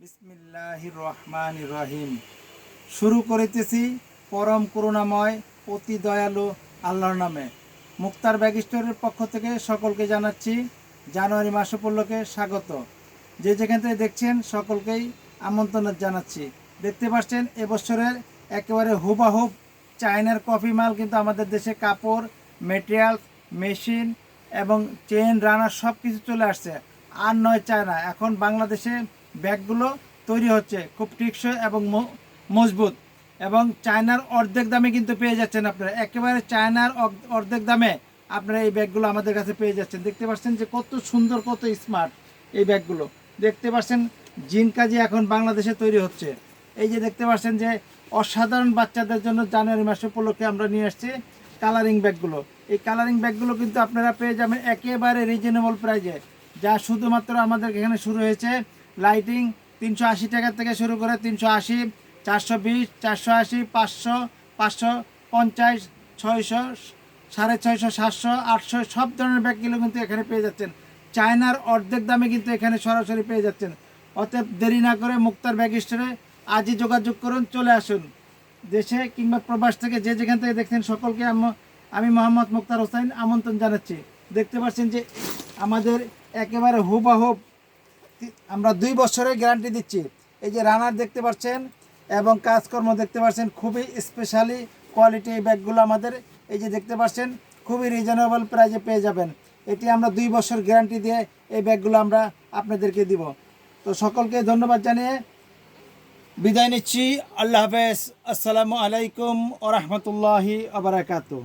বিসমিল্লাহির রহমানির রহিম। শুরু করিতেছি পরম করুণাময় অতি দয়ালু আল্লাহর নামে। মুক্তার ব্যাগ স্টোরের পক্ষ থেকে সকলকে জানাচ্ছি জানুয়ারি মাস উপলক্ষে স্বাগত। যে যেখান থেকে দেখছেন সকলকেই আমন্ত্রণ জানাচ্ছি। দেখতে পাচ্ছেন এবছরের একেবারে হুবাহুব চায়নার কফি মাল কিন্তু আমাদের দেশে কাপড়, মেটেরিয়ালস, মেশিন এবং চেন, রানার সব কিছু চলে আসছে। আর নয় চায়না, এখন বাংলাদেশে ব্যাগগুলো তৈরি হচ্ছে খুব টেকসই এবং মজবুত, এবং চায়নার অর্ধেক দামে কিন্তু পেয়ে যাচ্ছেন আপনারা। একেবারে চায়নার অর্ধেক দামে আপনারা এই ব্যাগগুলো আমাদের কাছে পেয়ে যাচ্ছেন। দেখতে পাচ্ছেন যে কত সুন্দর, কত স্মার্ট এই ব্যাগগুলো। দেখতে পাচ্ছেন জিন কাজি এখন বাংলাদেশে তৈরি হচ্ছে। এই যে দেখতে পাচ্ছেন যে অসাধারণ বাচ্চাদের জন্য জানুয়ারি মাস উপলক্ষে আমরা নিয়ে আসছি কালারিং ব্যাগগুলো। এই কালারিং ব্যাগগুলো কিন্তু আপনারা পেয়ে যাবেন একেবারে রিজনেবল প্রাইজে, যা শুধুমাত্র আমাদের এখানে শুরু হয়েছে লাইটিং 380 টাকা থেকে শুরু করে 380, 420, 480, 500, 550, 600, 650, 700, 800 সব ধরনের ব্যাগগুলো কিন্তু এখানে পেয়ে যাচ্ছেন। চায়নার অর্ধেক দামে কিন্তু এখানে সরাসরি পেয়ে যাচ্ছেন। অতএব দেরি না করে মুক্তার ব্যাগ স্টোরে আজই যোগাযোগ করুন, চলে আসুন। দেশে কিংবা প্রবাস থেকে যে যেখান থেকে দেখছেন সকলকে আমি মোহাম্মদ মুক্তার হোসেন আমন্ত্রণ জানাচ্ছি। দেখতে পাচ্ছেন যে আমাদের একেবারে হুবাহুব আমরা 2 বছরের গ্যারান্টি দিচ্ছি। এই যে রানার দেখতে পাচ্ছেন এবং কাজকর্ম দেখতে পাচ্ছেন, খুবই স্পেশালি কোয়ালিটি এই ব্যাগগুলো আমাদের। এই যে দেখতে পাচ্ছেন খুবই রিজনেবল প্রাইসে পেয়ে যাবেন। এটি আমরা 2 বছর গ্যারান্টি দিয়ে এই ব্যাগগুলো আমরা আপনাদেরকে দিব। তো সকলকে ধন্যবাদ জানিয়ে বিদায় নিচ্ছি। আল্লাহ হাফেজ। আসসালামু আলাইকুম ওয়া রাহমাতুল্লাহি ওয়া বারাকাতুহু।